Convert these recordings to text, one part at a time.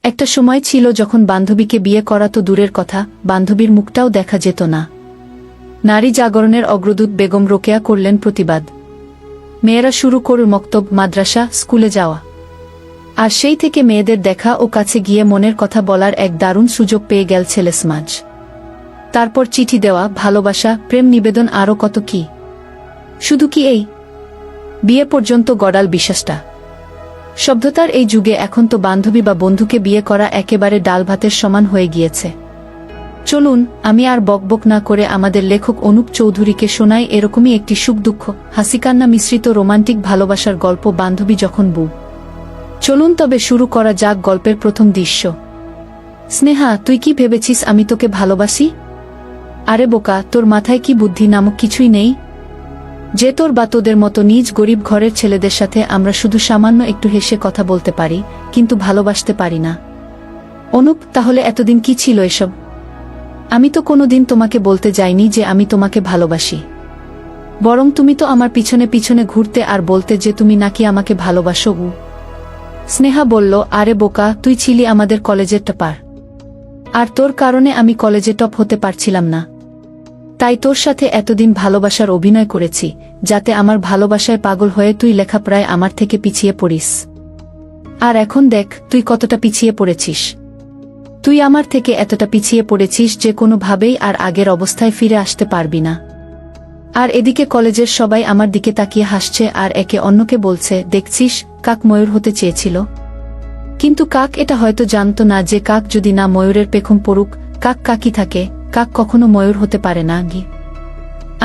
একটা সময় ছিল যখন বান্ধবীকে বিয়ে করা তো দূরের কথা, বান্ধবীর মুখটাও দেখা যেত না। নারী জাগরণের অগ্রদূত বেগম রোকেয়া করলেন প্রতিবাদ। মেয়েরা শুরু করল মক্তব, মাদ্রাসা, স্কুলে যাওয়া। আর সেই থেকে মেয়েদের দেখা ও কাছে গিয়ে মনের কথা বলার এক দারুণ সুযোগ পেয়ে গেল ছেলে সমাজ। তারপর চিঠি দেওয়া, ভালোবাসা, প্রেম নিবেদন, আরও কত কি। শুধু কি এই বিয়ে পর্যন্ত গড়াল বিশ্বাসটা। সভ্যতার এই যুগে এখন তো বান্ধবী বা বন্ধুকে বিয়ে করা একেবারে ডাল ভাতের সমান হয়ে গিয়েছে। চলুন আমি আর বকবক না করে আমাদের লেখক অনুপ চৌধুরীকে শোনাই এরকমই একটি সুখ দুঃখ হাসিকান্না মিশ্রিত রোমান্টিক ভালোবাসার গল্প, বান্ধবী যখন বউ। চলুন তবে শুরু করা যাক গল্পের প্রথম দৃশ্য। স্নেহা, তুই কি ভেবেছিস আমি তোকে ভালোবাসি? আরে বোকা, তোর মাথায় কি বুদ্ধি নামক কিছুই নেই? যে তোর বা তোদের মতো নিজ গরিব ঘরের ছেলেদের সাথে আমরা শুধু সামান্য একটু হেসে কথা বলতে পারি, কিন্তু ভালোবাসতে পারি না। অনুপ, তাহলে এতদিন কি ছিল এসব? আমি তো কোনোদিন তোমাকে বলতে যাইনি যে আমি তোমাকে ভালোবাসি। বরং তুমি তো আমার পিছনে পিছনে ঘুরতে আর বলতে যে তুমি নাকি আমাকে ভালোবাসো। স্নেহা বলল, আরে বোকা, তুই ছিলি আমাদের কলেজের টপার। আর তোর কারণে আমি কলেজে টপ হতে পারছিলাম না। তাই তোর সাথে এতদিন ভালোবাসার অভিনয় করেছি, যাতে আমার ভালোবাসায় পাগল হয়ে তুই লেখাপড়ায় আমার থেকে পিছিয়ে পড়িস। আর এখন দেখ তুই কতটা পিছিয়ে পড়েছিস। তুই আমার থেকে এতটা পিছিয়ে পড়েছিস যে কোনোভাবেই আর আগের অবস্থায় ফিরে আসতে পারবি না। আর এদিকে কলেজের সবাই আমার দিকে তাকিয়ে হাসছে আর একে অন্যকে বলছে, দেখছিস, কাক ময়ূর হতে চেয়েছিল। কিন্তু কাক এটা হয়তো জানতো না যে কাক যদি না ময়ূরের পেখম পড়ুক, কাক কাকই থাকে, কাক কখনো ময়ূর হতে পারে না।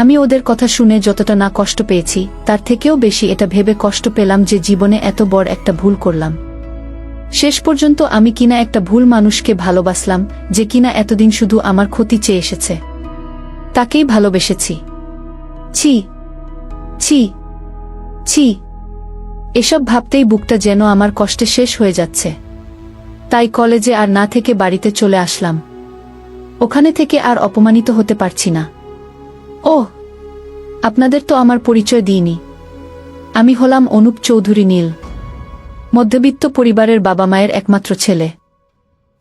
আমি ওদের কথা শুনে যতটা না কষ্ট পেয়েছি, তার থেকেও বেশি এটা ভেবে কষ্ট পেলাম যে জীবনে এত বড় একটা ভুল করলাম। শেষ পর্যন্ত আমি কিনা একটা ভুল মানুষকে ভালোবাসলাম, যে কিনা এতদিন শুধু আমার ক্ষতি চেয়ে এসেছে। তাকেই ভালোবেসেছি। ছি ছি ছি। এসব ভাবতেই বুকটা যেন আমার কষ্টে শেষ হয়ে যাচ্ছে। তাই কলেজে আর না থেকে বাড়িতে চলে আসলাম। ওখানে থেকে আর অপমানিত হতে পারছি না। ওহ, আপনাদের তো আমার পরিচয় দিইনি। আমি হলাম অনুপ চৌধুরী নীল, মধ্যবিত্ত পরিবারের বাবা মায়ের একমাত্র ছেলে।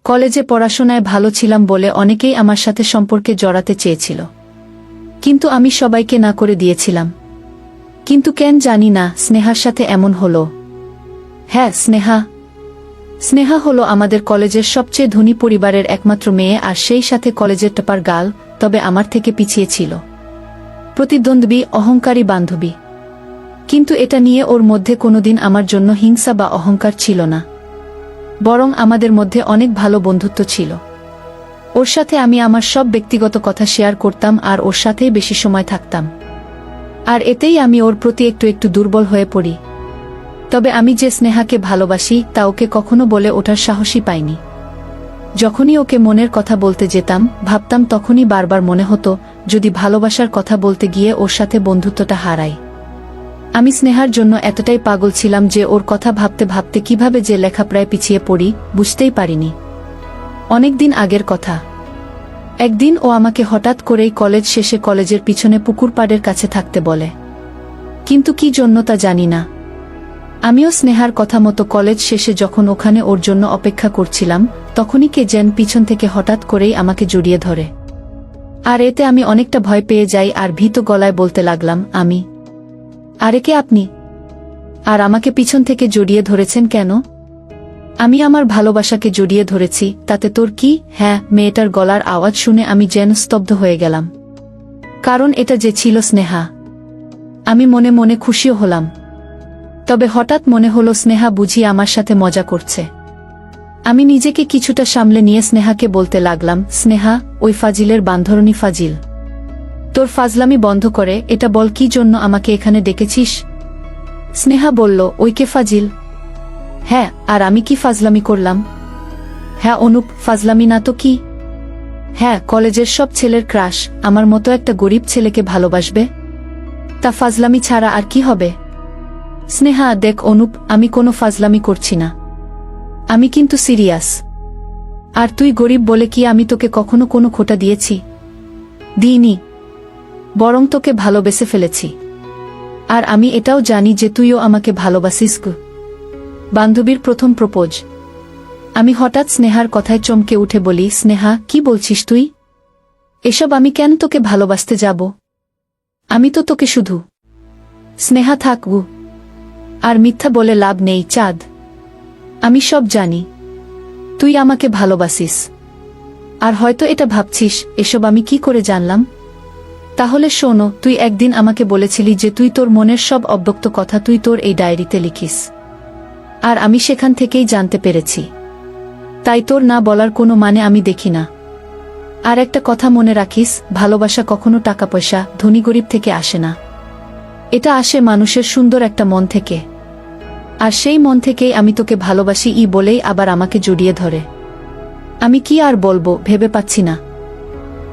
কলেজে পড়াশোনায় ভালো ছিলাম বলে অনেকেই আমার সাথে সম্পর্কে জড়াতে চেয়েছিল, কিন্তু আমি সবাইকে না করে দিয়েছিলাম। কিন্তু কেন জানি না স্নেহার সাথে এমন হলো। হ্যাঁ, স্নেহা হলো আমাদের কলেজের সবচেয়ে ধনী পরিবারের একমাত্র মেয়ে আর সেই সাথে কলেজের টপার গার্ল, তবে আমার থেকে পিছিয়ে ছিল। প্রতিদ্বন্দ্বী, অহংকারী বান্ধবী। কিন্তু এটা নিয়ে ওর মধ্যে কোনোদিন আমার জন্য হিংসা বা অহংকার ছিল না। বরং আমাদের মধ্যে অনেক ভালো বন্ধুত্ব ছিল। ওর সাথে আমি আমার সব ব্যক্তিগত কথা শেয়ার করতাম আর ওর সাথেই বেশি সময় থাকতাম। আর এতেই আমি ওর প্রতি একটু একটু দুর্বল হয়ে পড়ি। তবে আমি যে স্নেহাকে ভালোবাসি তা ওকে কখনো বলে ওঠার সাহসই পাইনি। যখনই ওকে মনের কথা বলতে যেতাম, ভাবতাম তখনই বারবার মনে হতো যদি ভালোবাসার কথা বলতে গিয়ে ওর সাথে বন্ধুত্বটা হারাই। আমি স্নেহার জন্য এতটাই পাগল ছিলাম যে ওর কথা ভাবতে ভাবতে কিভাবে যে লেখাপড়ায় পিছিয়ে পড়ি বুঝতেই পারিনি। অনেকদিন আগের কথা। একদিন ও আমাকে হঠাৎ করেই কলেজ শেষে কলেজের পিছনে পুকুর পাড়ের কাছে থাকতে বলে। কিন্তু কি জন্য তা জানি না। আমিও স্নেহার কথা মতো কলেজ শেষে যখন ওখানে ওর জন্য অপেক্ষা করছিলাম, তখনই কে যেন পিছন থেকে হঠাৎ করেই আমাকে জড়িয়ে ধরে। আর এতে আমি অনেকটা ভয় পেয়ে যাই আর ভীত গলায় বলতে লাগলাম, আমি। আরে কে আপনি? আর আমাকে পিছন থেকে জড়িয়ে ধরেছেন কেন? আমি আমার ভালোবাসাকে জড়িয়ে ধরেছি, তাতে তোর কি? হ্যাঁ, মেয়েটার গলার আওয়াজ শুনে আমি যেন স্তব্ধ হয়ে গেলাম। কারণ এটা যে ছিল স্নেহা। আমি মনে মনে খুশিও হলাম। তবে হঠাৎ মনে হলো স্নেহা বুঝি আমার সাথে মজা করছে। আমি নিজেকে কিছুটা সামলে নিয়ে স্নেহাকে বলতে লাগলাম, স্নেহা, ওই ফাজিলের বান্ধরণী ফাজিল। তোর ফাজলামি বন্ধ করে এটা বল, কি জন্য আমাকে এখানে ডেকেছিস? স্নেহা বলল, ওই কে ফাজিল? হ্যাঁ, আর আমি কি ফাজলামি করলাম? হ্যাঁ অনুপ, ফাজলামি না তো কি? হ্যাঁ, কলেজের সব ছেলের ক্রাশ আমার মতো একটা গরিব ছেলেকে ভালোবাসবে? তা ফাজলামি ছাড়া আর কি হবে? স্নেহা, দেখ অনুপ, আমি কোনো ফাজলামি করছি না। আমি কিন্তু সিরিয়াস। আর তুই গরিব বলে কি আমি তোকে কখনো কোনো খোটা দিয়েছি? দিইনি। বরং তোকে ভালোবেসে ফেলেছি। আর আমি এটাও জানি যে তুইও আমাকে ভালোবাসিস। বান্ধবীর প্রথম প্রপোজ। আমি হঠাৎ স্নেহার কথায় চমকে উঠে বলি, স্নেহা, কি বলছিস তুই? এসব আমি কেন তোকে ভালোবাসতে যাব? আমি তো তোকে শুধু। স্নেহা, থাকবো আর মিথ্যা বলে লাভ নেই চাঁদ। আমি সব জানি, তুই আমাকে ভালোবাসিস। আর হয়তো এটা ভাবছিস এসব আমি কি করে জানলাম। তাহলে শোনো, তুই একদিন আমাকে বলেছিলি যে তুই তোর মনের সব অব্যক্ত কথা তুই তোর এই ডায়েরিতে লিখিস। আর আমি সেখান থেকেই জানতে পেরেছি। তাই তোর না বলার কোনো মানে আমি দেখি না। আর একটা কথা মনে রাখিস, ভালোবাসা কখনো টাকা পয়সা, ধনী গরিব থেকে আসে না। এটা আসে মানুষের সুন্দর একটা মন থেকে। আর সেই মন থেকেই আমি তোকে ভালোবাসি বলেই আবার আমাকে জড়িয়ে ধরে। আমি কি আর বলবো ভেবে পাচ্ছি না।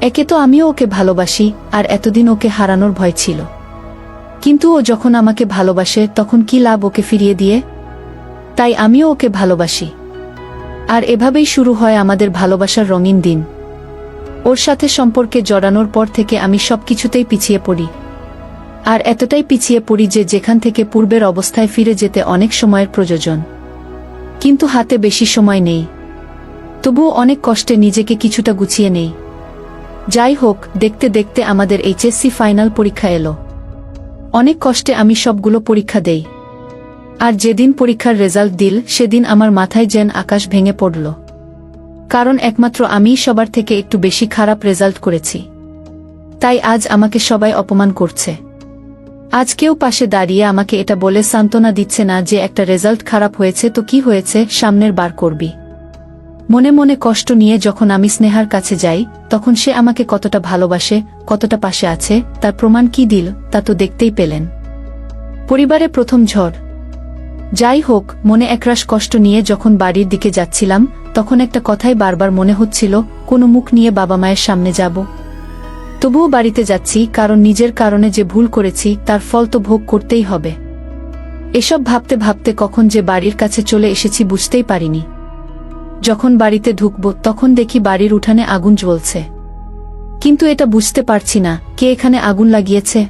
একে তো আমিও ওকে ভালোবাসি, আর এতদিন ওকে হারানোর ভয় ছিল। কিন্তু ও যখন আমাকে ভালোবাসে তখন কি লাভ ওকে ফিরিয়ে দিয়ে? তাই আমিও ওকে ভালোবাসি। আর এভাবেই শুরু হয় আমাদের ভালোবাসার রঙিন দিন। ওর সাথে সম্পর্কে জড়ানোর পর থেকে আমি সবকিছুতেই পিছিয়ে পড়ি। আর এতটাই পিছিয়ে পড়ি যে যেখান থেকে পূর্বের অবস্থায় ফিরে যেতে অনেক সময়ের প্রয়োজন, কিন্তু হাতে বেশি সময় নেই। তবুও অনেক কষ্টে নিজেকে কিছুটা গুছিয়ে নেই। যাই হোক, দেখতে দেখতে আমাদের এইচএসসি ফাইনাল পরীক্ষা এলো। অনেক কষ্টে আমি সবগুলো পরীক্ষা দেই। আর যেদিন পরীক্ষার রেজাল্ট দিল সেদিন আমার মাথায় যেন আকাশ ভেঙে পড়ল। কারণ একমাত্র আমিই সবার থেকে একটু বেশি খারাপ রেজাল্ট করেছি। তাই আজ আমাকে সবাই অপমান করছে। আজ কেউ পাশে দাঁড়িয়ে আমাকে এটা বলে সান্ত্বনা দিচ্ছে না যে একটা রেজাল্ট খারাপ হয়েছে তো কি হয়েছে, সামনের বার করবি। মনে মনে কষ্ট নিয়ে যখন আমি স্নেহার কাছে যাই তখন সে আমাকে কতটা ভালোবাসে, কতটা পাশে আছে তার প্রমাণ কি দিল তা তো দেখতেই পেলেন। পরিবারে প্রথম ঝড়। যাই হোক, মনে একরাশ কষ্ট নিয়ে যখন বাড়ির দিকে যাচ্ছিলাম তখন একটা কথাই বারবার মনে হচ্ছিল, কোনো মুখ নিয়ে বাবা মায়ের সামনে যাব। তবুও বাড়িতে যাচ্ছি, কারণ নিজের কারণে যে ভুল করেছি তার ফল তো ভোগ করতেই হবে। এসব ভাবতে ভাবতে কখন যে বাড়ির কাছে চলে এসেছি বুঝতেই পারিনি। যখন বাড়িতে ঢুকব তখন দেখি বাড়ির উঠানে আগুন জ্বলছে। কিন্তু এটা বুঝতে পারছি না কে এখানে আগুন লাগিয়েছে।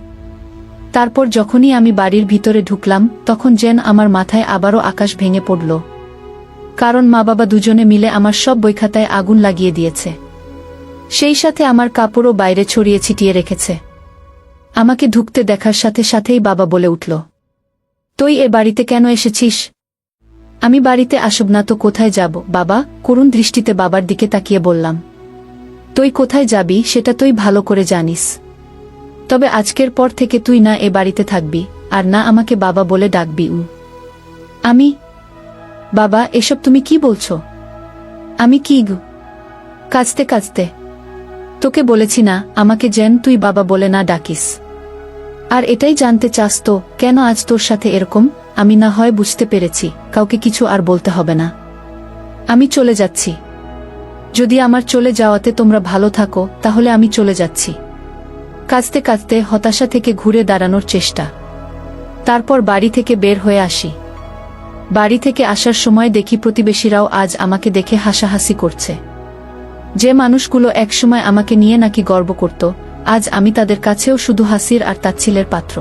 তারপর যখনই আমি বাড়ির ভিতরে ঢুকলাম তখন যেন আমার মাথায় আবারও আকাশ ভেঙে পড়ল। কারণ মা বাবা দুজনে মিলে আমার সব বইখাতায় আগুন লাগিয়ে দিয়েছে। সেই সাথে আমার কাপড়ও বাইরে ছড়িয়ে ছিটিয়ে রেখেছে। আমাকে ঢুকতে দেখার সাথে সাথেই বাবা বলে উঠল, তুই এ বাড়িতে কেন এসেছিস? আমি বাড়িতে আসব না তো কোথায় যাব বাবা? করুণ দৃষ্টিতে বাবার দিকে তাকিয়ে বললাম, তুই কোথায় যাবি সেটা তুই ভালো করে জানিস। তবে আজকের পর থেকে তুই না এ বাড়িতে থাকবি আর না আমাকে বাবা বলে ডাকবি। আমি? বাবা, এসব তুমি কি বলছো? আমি কি গো? কাঁদতে কাঁদতে তোকে বলেছি না আমাকে যেন তুই বাবা বলে না ডাকিস। আর এটাই জানতে চাস তো কেন আজ তোর সাথে এরকম? আমি না হয় বুঝতে পেরেছি, কাউকে কিছু আর বলতে হবে না। আমি চলে যাচ্ছি। যদি আমার চলে যাওয়াতে তোমরা ভালো থাকো তাহলে আমি চলে যাচ্ছি। কাঁদতে কাঁদতে হতাশা থেকে ঘুরে দাঁড়ানোর চেষ্টা। তারপর বাড়ি থেকে বের হয়ে আসি। বাড়ি থেকে আসার সময় দেখি প্রতিবেশীরাও আজ আমাকে দেখে হাসাহাসি করছে। যে মানুষগুলো একসময় আমাকে নিয়ে নাকি গর্ব করত, আজ আমি তাদের কাছেও শুধু হাসির আর তাচ্ছিলের পাত্র।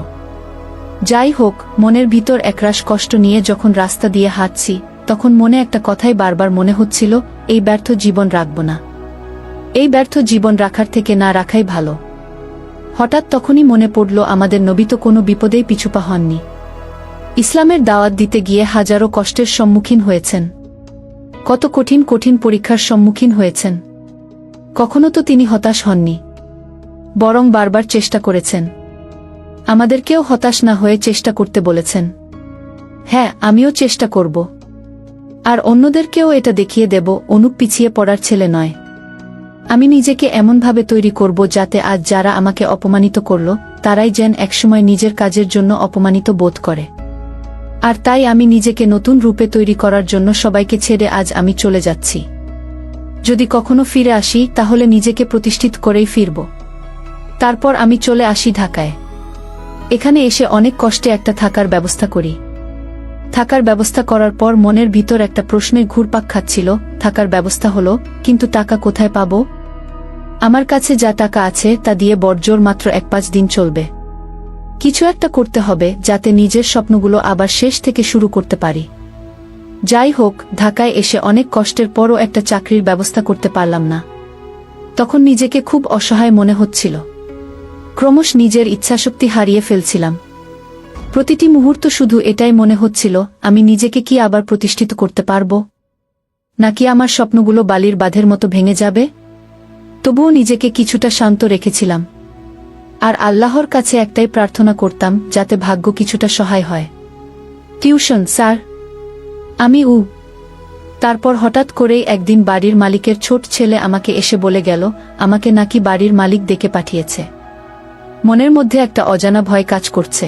যাই হোক, মনের ভিতর একরাশ কষ্ট নিয়ে যখন রাস্তা দিয়ে হাঁটছি তখন মনে একটা কথাই বারবার মনে হচ্ছিল, এই ব্যর্থ জীবন রাখব না। এই ব্যর্থ জীবন রাখার থেকে না রাখাই ভালো। হঠাৎ তখনই মনে পড়ল আমাদের নবী তো কোনো বিপদেই পিছুপা হননি। ইসলামের দাওয়াত দিতে গিয়ে হাজারো কষ্টের সম্মুখীন হয়েছেন। কত কঠিন কঠিন পরীক্ষার সম্মুখীন হয়েছেন। কখনো তো তিনি হতাশ হননি, বরং বারবার চেষ্টা করেছেন। আমাদেরকেও হতাশ না হয়ে চেষ্টা করতে বলেছেন। হ্যাঁ, আমিও চেষ্টা করব। আর অন্যদেরকেও এটা দেখিয়ে দেব অনুপ পিছিয়ে পড়ার ছেলে নয়। আমি নিজেকে এমনভাবে তৈরি করব যাতে আজ যারা আমাকে অপমানিত করল তারাই যেন একসময় নিজের কাজের জন্য অপমানিত বোধ করে। আর তাই আমি নিজেকে নতুন রূপে তৈরি করার জন্য সবাইকে ছেড়ে আজ আমি চলে যাচ্ছি। যদি কখনো ফিরে আসি তাহলে নিজেকে প্রতিষ্ঠিত করেই ফিরব। তারপর আমি চলে আসি ঢাকায়। এখানে এসে অনেক কষ্টে একটা থাকার ব্যবস্থা করি। থাকার ব্যবস্থা করার পর মনের ভিতর একটা প্রশ্নের ঘুরপাক খাচ্ছিল, থাকার ব্যবস্থা হলো, কিন্তু টাকা কোথায় পাবো? আমার কাছে যা টাকা আছে তা দিয়ে বড়জোর মাত্র 1-5 দিন চলবে। কিছু একটা করতে হবে যাতে নিজের স্বপ্নগুলো আবার শেষ থেকে শুরু করতে পারি। যাই হোক, ঢাকায় এসে অনেক কষ্টের পরও একটা চাকরির ব্যবস্থা করতে পারলাম না। তখন নিজেকে খুব অসহায় মনে হচ্ছিল। ক্রমশ নিজের ইচ্ছাশক্তি হারিয়ে ফেলছিলাম। প্রতিটি মুহূর্ত শুধু এটাই মনে হচ্ছিল, আমি নিজেকে কি আবার প্রতিষ্ঠিত করতে পারব, নাকি আমার স্বপ্নগুলো বালির বাঁধের মতো ভেঙে যাবে। তবুও নিজেকে কিছুটা শান্ত রেখেছিলাম, আর আল্লাহর কাছে একটাই প্রার্থনা করতাম, যাতে ভাগ্য কিছুটা সহায় হয়। টিউশন স্যার, আমি তারপর হঠাৎ করেই একদিন বাড়ির মালিকের ছোট ছেলে আমাকে এসে বলে গেল, আমাকে নাকি বাড়ির মালিক ডেকে পাঠিয়েছে। মনের মধ্যে একটা অজানা ভয় কাজ করছে।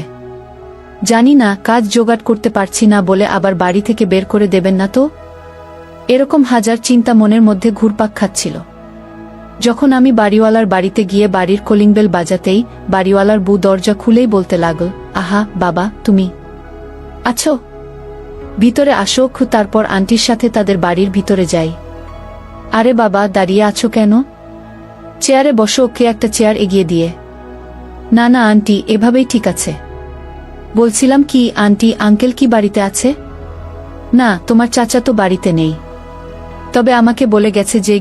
জানি না কাজ জোগাড় করতে পারছি না বলে আবার বাড়ি থেকে বের করে দেবেন না তো। এরকম হাজার চিন্তা মনের মধ্যে ঘুরপাক খাচ্ছিল। যখন আমি বাড়িওয়ালার বাড়িতে গিয়ে বাড়ির কলিং বেল বাজাতেই বাড়িওয়ালার বউ দরজা খুলেই বলতে লাগল, আহা বাবা, তুমি আছো? ভিতরে আসো। তারপর আন্টির সাথে তাদের বাড়ির ভিতরে যাই। আরে বাবা, দাঁড়িয়ে আছো কেন? চেয়ারে বসো। ওকে একটা চেয়ার এগিয়ে দিয়ে, না না আন্টি, এভাবেই ঠিক আছে। বলছিলাম কি আন্টি, আঙ্কেল কি বাড়িতে আছে? না, তোমার চাচা তো বাড়িতে নেই, তবে আমাকে বলে গেছে যে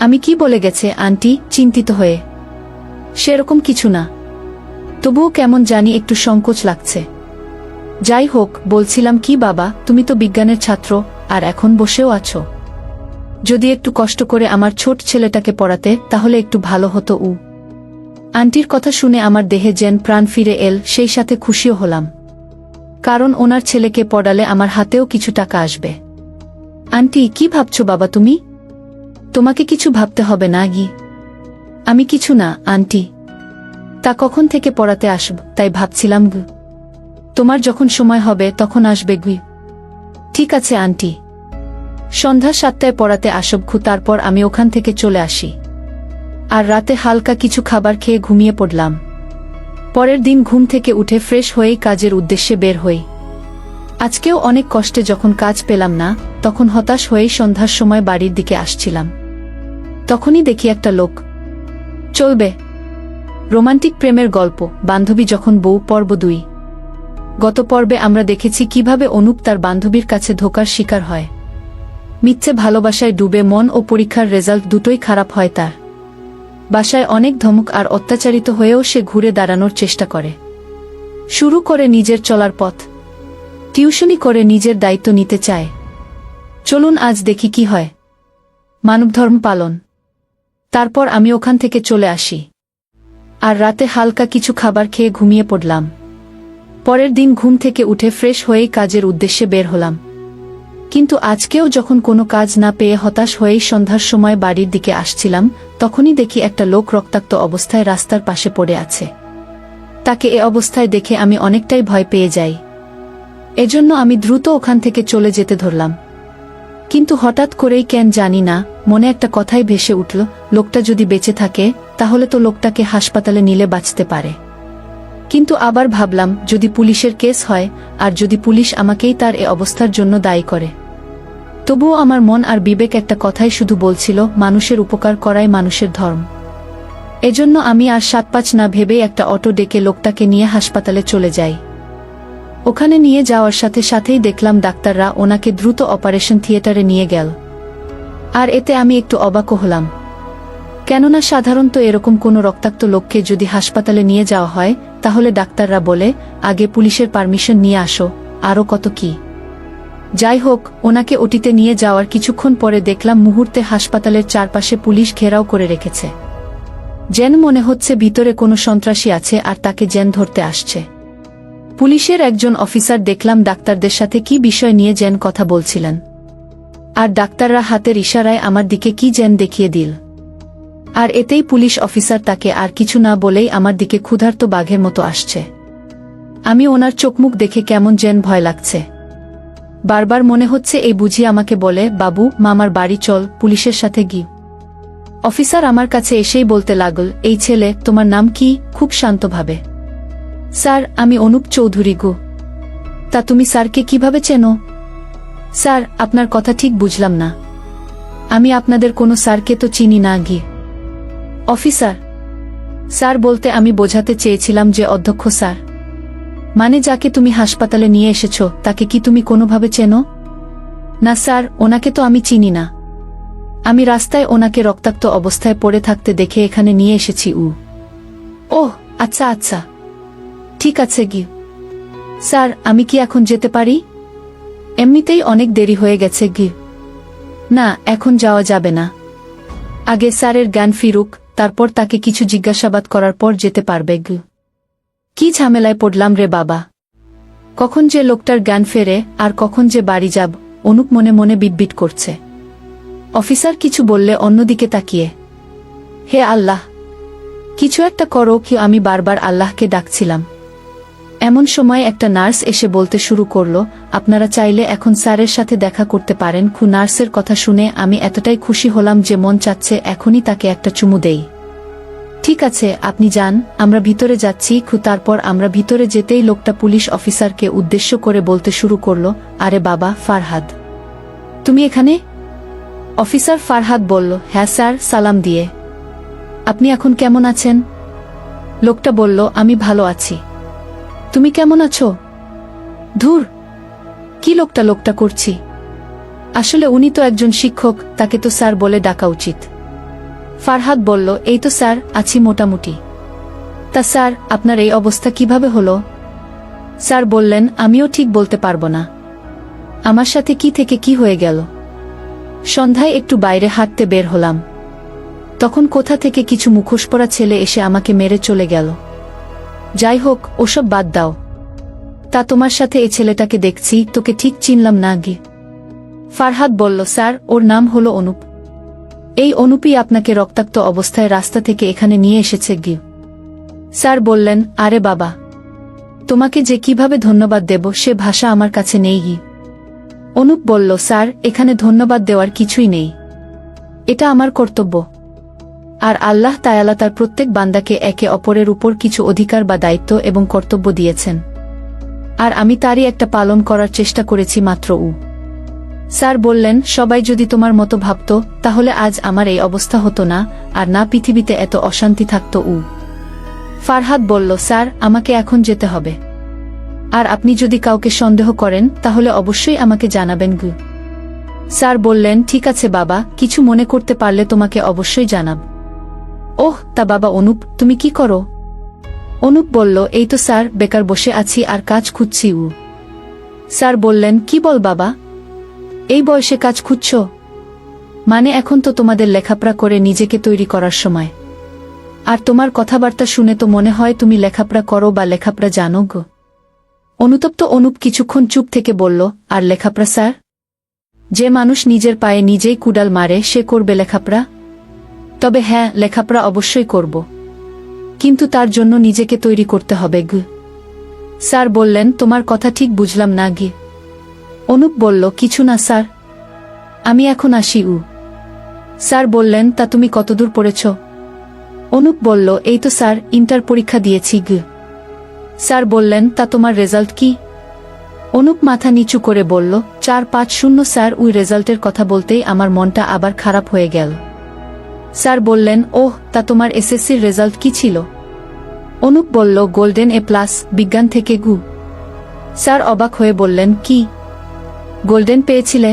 আমি কি বলে গেছে আন্টি? চিন্তিত হয়ে, সেরকম কিছু না, তবুও কেমন জানি একটু সংকোচ লাগছে। যাই হোক, বলছিলাম কি বাবা, তুমি তো বিজ্ঞানের ছাত্র, আর এখন বসেও আছো। যদি একটু কষ্ট করে আমার ছোট ছেলেটাকে পড়াতে তাহলে একটু ভালো হতো। আন্টির কথা শুনে আমার দেহে যেন প্রাণ ফিরে এল, সেই সাথে খুশিও হলাম, কারণ ওনার ছেলেকে পড়ালে আমার হাতেও কিছু টাকা আসবে। আন্টি, কি ভাবছো বাবা তুমি? তোমাকে কিছু ভাবতে হবে না আমি কিছু না আন্টি। তা কখন থেকে পড়াতে আসব? তাই ভাবছিলাম তোমার যখন সময় হবে তখন আসবে ঠিক আছে আন্টি। সন্ধ্যা 7টায় পড়াতে আসব। তারপর আমি ওখান থেকে চলে আসি, আর রাতে হালকা কিছু খাবার খেয়ে ঘুমিয়ে পড়লাম। পরের দিন ঘুম থেকে উঠে ফ্রেশ হয়েই কাজের উদ্দেশ্যে বের হই। আজকেও অনেক কষ্টে যখন কাজ পেলাম না, তখন হতাশ হয়েই সন্ধ্যার সময় বাড়ির দিকে আসছিলাম। তখনই দেখি একটা লোক। চলবে রোমান্টিক প্রেমের গল্প, বান্ধবী যখন বউ, পর্ব 2। গত পর্বে আমরা দেখেছি কিভাবে অনুপ তার বান্ধবীর কাছে ধোঁকার শিকার হয়। মিথ্যে ভালোবাসায় ডুবে মন ও পরীক্ষার রেজাল্ট দুটোই খারাপ হয় তার। বাসায় অনেক ধমক আর অত্যাচারিত হয়েও সে ঘুরে দাঁড়ানোর চেষ্টা করে, শুরু করে নিজের চলার পথ। টিউশনি করে নিজের দায়িত্ব নিতে চায়। চলুন আজ দেখি কি হয়। মানবধর্ম পালন। তারপর আমি ওখান থেকে চলে আসি, আর রাতে হালকা কিছু খাবার খেয়ে ঘুমিয়ে পড়লাম। পরের দিন ঘুম থেকে উঠে ফ্রেশ হয়েই কাজের উদ্দেশ্যে বের হলাম। কিন্তু আজকেও যখন কোনো কাজ না পেয়ে হতাশ হয়েই সন্ধ্যার সময় বাড়ির দিকে আসছিলাম, তখনই দেখি একটা লোক রক্তাক্ত অবস্থায় রাস্তার পাশে পড়ে আছে। তাকে এ অবস্থায় দেখে আমি অনেকটাই ভয় পেয়ে যাই। এজন্য আমি দ্রুত ওখান থেকে চলে যেতে ধরলাম। কিন্তু হঠাৎ করেই কেন জানি না মনে একটা কথাই ভেসে উঠল, লোকটা যদি বেঁচে থাকে তাহলে তো লোকটাকে হাসপাতালে নিলে বাঁচতে পারে। কিন্তু আবার ভাবলাম, যদি পুলিশের কেস হয়, আর যদি পুলিশ আমাকেই তার এ অবস্থার জন্য দায়ী করে। তবুও আমার মন আর বিবেক একটা কথাই শুধু বলছিল, মানুষের উপকার করাই মানুষের ধর্ম। এজন্য আমি আর 7-5 না ভেবেই একটা অটো ডেকে লোকটাকে নিয়ে হাসপাতালে চলে যাই। ওখানে নিয়ে যাওয়ার সাথে সাথেই দেখলাম ডাক্তাররা ওনাকে দ্রুত অপারেশন থিয়েটারে নিয়ে গেল। আর এতে আমি একটু অবাকও হলাম, কেননা সাধারণত এরকম কোনো রক্তাক্ত লোককে যদি হাসপাতালে নিয়ে যাওয়া হয় তাহলে ডাক্তাররা বলে, আগে পুলিশের পারমিশন নিয়ে আসো, আরও কত কি। যাই হোক, ওনাকে ওটিতে নিয়ে যাওয়ার কিছুক্ষণ পরে দেখলাম মুহূর্তে হাসপাতালের চারপাশে পুলিশ ঘেরাও করে রেখেছে। যেন মনে হচ্ছে ভিতরে কোনো সন্ত্রাসী আছে আর তাকে যেন ধরতে আসছে। পুলিশের একজন অফিসার দেখলাম ডাক্তারদের সাথে কি বিষয় নিয়ে যেন কথা বলছিলেন, আর ডাক্তাররা হাতের ইশারায় আমার দিকে কি যেন দেখিয়ে দিল। আর এতেই পুলিশ অফিসার তাকে আর কিছু না বলেই আমার দিকে ক্ষুধার্ত বাঘের মতো আসছে। আমি ওনার চোখমুখ দেখে কেমন যেন ভয় লাগছে। বারবার মনে হচ্ছে এই বুঝি আমাকে বলে, বাবু, মামার বাড়ি চল, পুলিশের সাথে গিয়ে। অফিসার আমার কাছে এসেই বলতে লাগল, এই ছেলে, তোমার নাম কি? খুব শান্তভাবে। স্যার, আমি অনুপ চৌধুরী গো। তা তুমি স্যারকে কিভাবে চেনো? স্যার, আপনার কথা ঠিক বুঝলাম না। আমি আপনাদের কোনো স্যারকে তো চিনি না গিয়ে। অফিসার স্যার বলতে আমি বোঝাতে চেয়েছিলাম যে অধ্যক্ষ স্যার, মানে যাকে তুমি হাসপাতালে নিয়ে এসেছো তাকে কি তুমি কোনোভাবে চেনো? না স্যার, ওনাকে তো আমি চিনি না। আমি রাস্তায় ওনাকে রক্তাক্ত অবস্থায় পড়ে থাকতে দেখে এখানে নিয়ে এসেছি। ওহ, আচ্ছা আচ্ছা, ঠিক আছে গি। স্যার, আমি কি এখন যেতে পারি? এমনিতেই অনেক দেরি হয়ে গেছে গি। না, এখন যাওয়া যাবে না। আগে স্যারের জ্ঞান ফিরুক, তারপর তাকে কিছু জিজ্ঞাসাবাদ করার পর যেতে পারবে গি। কি ঝামেলায় পড়লাম রে বাবা! কখন যে লোকটার জ্ঞান ফেরে আর কখন যে বাড়ি যাব, অনুপ মনে মনে বিটবিট করছে। অফিসার কিছু বললে অন্যদিকে তাকিয়ে, হে আল্লাহ, কিছু একটা করো কি! আমি বারবার আল্লাহকে ডাকছিলাম। এমন সময় একটা নার্স এসে বলতে শুরু করল, আপনারা চাইলে এখন স্যারের সাথে দেখা করতে পারেন। নার্সের কথা শুনে আমি এতটাই খুশি হলাম যে মন চাচ্ছে এখনই তাকে একটা চুমু দেই। ঠিক আছে, আপনি যান, আমরা ভিতরে যাচ্ছি। তারপর আমরা ভিতরে যেতেই লোকটা পুলিশ অফিসারকে উদ্দেশ্য করে বলতে শুরু করল, আরে বাবা ফারহাদ, তুমি এখানে? অফিসার ফারহাদ বলল, হ্যাঁ স্যার, সালাম দিয়ে। আপনি এখন কেমন আছেন? লোকটা বলল, আমি ভালো আছি। তুমি কেমন আছো? ধুর, কি লোকটা লোকটা করছি। আসলে উনি তো একজন শিক্ষক, তাকে তো স্যার বলে ডাকা উচিত। ফারহাদ বলল, এই তো স্যার, আছি মোটামুটি। তা স্যার, আপনার এই অবস্থা কিভাবে হলো? স্যার বললেন, আমিও ঠিক বলতে পারবো না। আমার সাথে কি থেকে কি হয়ে গেল। সন্ধ্যায় একটু বাইরে হাঁটতে বের হলাম, তখন কোথা থেকে কিছু মুখোশ পরা ছেলে এসে আমাকে মেরে চলে গেল। যাই হোক, ওসব বাদ দাও। তা তোমার সাথে এই ছেলেটাকে দেখছি, তোকে ঠিক চিনলাম না গে। ফারহাদ বলল, স্যার, ওর নাম হলো অনুপ। এই অনুপই আপনাকে রক্তাক্ত অবস্থায় রাস্তা থেকে এখানে নিয়ে এসেছে গি। স্যার বললেন, আরে বাবা, তোমাকে যে কিভাবে ধন্যবাদ দেব সে ভাষা আমার কাছে নেই গি। অনুপ বলল, স্যার, এখানে ধন্যবাদ দেওয়ার কিছুই নেই, এটা আমার কর্তব্য। আর আল্লাহ তাআলা তার প্রত্যেক বান্দাকে একে অপরের উপর কিছু অধিকার বা দায়িত্ব এবং কর্তব্য দিয়েছেন, আর আমি তারই একটা পালন করার চেষ্টা করেছি মাত্র। স্যার বললেন, সবাই যদি তোমার মতো ভাবত তাহলে আজ আমার এই অবস্থা হতো না, আর না পৃথিবীতে এত অশান্তি থাকত। ফারহাদ বলল, স্যার, আমাকে এখন যেতে হবে। আর আপনি যদি কাউকে সন্দেহ করেন তাহলে অবশ্যই আমাকে জানাবেন গু। স্যার বললেন, ঠিক আছে বাবা, কিছু মনে করতে পারলে তোমাকে অবশ্যই জানাব। ওহ, তা বাবা অনুপ, তুমি কি করো? অনুপ বলল, এই তো স্যার, বেকার বসে আছি আর কাজ খুঁজছি। স্যার বললেন, কি বল বাবা, এই বয়সে কাজ খুঁজছ? মানে এখন তো তোমাদের লেখাপড়া করে নিজেকে তৈরি করার সময়। আর তোমার কথাবার্তা শুনে তো মনে হয় তুমি লেখাপড়া করো বা লেখাপড়া জানো গো। অনুতপ্ত অনুপ কিছুক্ষণ চুপ থেকে বলল, আর লেখাপড়া স্যার? যে মানুষ নিজের পায়ে নিজেই কুড়াল মারে সে করবে লেখাপড়া? তবে হ্যাঁ, লেখাপড়া অবশ্যই করব, কিন্তু তার জন্য নিজেকে তৈরি করতে হবে গু। স্যার বললেন, তোমার কথা ঠিক বুঝলাম না গি। অনুপ বলল, কিছু না স্যার, আমি এখন আসি। স্যার বললেন, তা তুমি কতদূর পড়েছ? অনুপ বলল, এই তো স্যার, ইন্টার পরীক্ষা দিয়েছি গু। স্যার বললেন, তা তোমার রেজাল্ট কি? অনুপ মাথা নিচু করে বলল, 450 স্যার। রেজাল্টের কথা বলতেই আমার মনটা আবার খারাপ হয়ে গেল। স্যার বললেন, ওহ, তা তোমার এসএসসির রেজাল্ট কি ছিল? অনুপ বলল, গোল্ডেন এ প্লাস, বিজ্ঞান থেকে গু। স্যার অবাক হয়ে বললেন, কি গোল্ডেন পেয়েছিলে?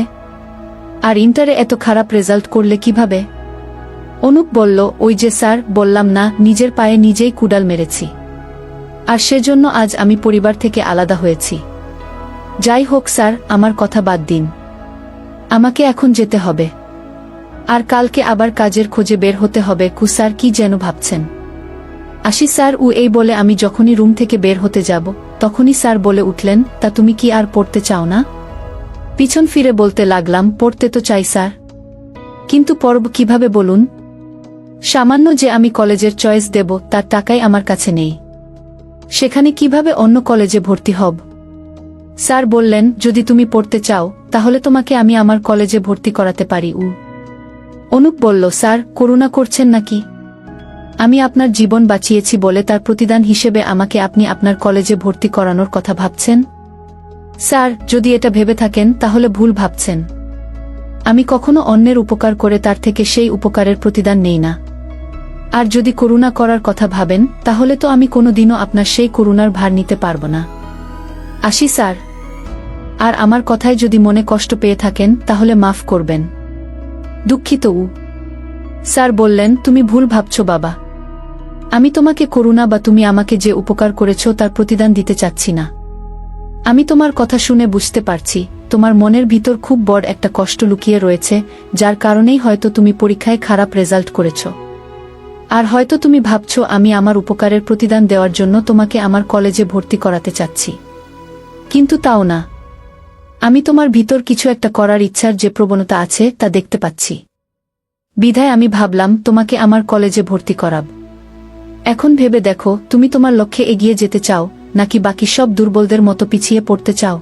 আর ইন্টারে এত খারাপ রেজাল্ট করলে কিভাবে? অনুপ বলল, ওই যে স্যার, বললাম না, নিজের পায়ে নিজেই কুড়াল মেরেছি, আর সেজন্য আজ আমি পরিবার থেকে আলাদা হয়েছি। যাই হোক স্যার, আমার কথা বাদ দিন, আমাকে এখন যেতে হবে, আর কালকে আবার কাজের খোঁজে বের হতে হবে। স্যার কি যেন ভাবছেন। আসি স্যার। এই বলে আমি যখনই রুম থেকে বের হতে যাব তখনই স্যার বলে উঠলেন, তা তুমি কি আর পড়তে চাও না? পিছন ফিরে বলতে লাগলাম, পড়তে তো চাই স্যার, কিন্তু পড়ব কিভাবে বলুন? সামান্য যে আমি কলেজের চয়েস দেব তার টাকাই আমার কাছে নেই, সেখানে কিভাবে অন্য কলেজে ভর্তি হব? স্যার বললেন, যদি তুমি পড়তে চাও তাহলে তোমাকে আমি আমার কলেজে ভর্তি করাতে পারি। অনুপ বলল, স্যার করুণা করছেন নাকি? আমি আপনার জীবন বাঁচিয়েছি বলে তার প্রতিদান হিসেবে আমাকে আপনি আপনার কলেজে ভর্তি করানোর কথা ভাবছেন? স্যার, যদি এটা ভেবে থাকেন তাহলে ভুল ভাবছেন। আমি কখনো অন্যের উপকার করে তার থেকে সেই উপকারের প্রতিদান নেই না। আর যদি করুণা করার কথা ভাবেন তাহলে তো আমি কোনোদিনও আপনার সেই করুণার ভার নিতে পারব না। আসি স্যার। আর আমার কথায় যদি মনে কষ্ট পেয়ে থাকেন তাহলে মাফ করবেন। দুঃখিত। স্যার বললেন, তুমি ভুল ভাবছ বাবা। আমি তোমাকে করুণা বা তুমি আমাকে যে উপকার করেছ তার প্রতিদান দিতে চাচ্ছি না। আমি তোমার কথা শুনে বুঝতে পারছি তোমার মনের ভিতর খুব বড় একটা কষ্ট লুকিয়ে রয়েছে, যার কারণেই হয়তো তুমি পরীক্ষায় খারাপ রেজাল্ট করেছ। আর হয়তো তুমি ভাবছ আমি আমার উপকারের প্রতিদান দেওয়ার জন্য তোমাকে আমার কলেজে ভর্তি করাতে চাচ্ছি, কিন্তু তাও না। আমি তোমার ভিতর কিছু একটা করার ইচ্ছার যে প্রবণতা আছে তা দেখতে পাচ্ছি। বিধায় আমি ভাবলাম তোমাকে আমার কলেজে ভর্তি করাব। এখন ভেবে দেখো, তুমি তোমার লক্ষ্যে এগিয়ে যেতে চাও নাকি বাকি সব দুর্বলদের মতো পিছিয়ে পড়তে চাও?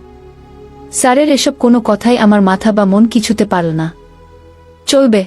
স্যারের এসব কোনো কথাই আমার মাথা বা মন কিছুতে পারল না। চলবে।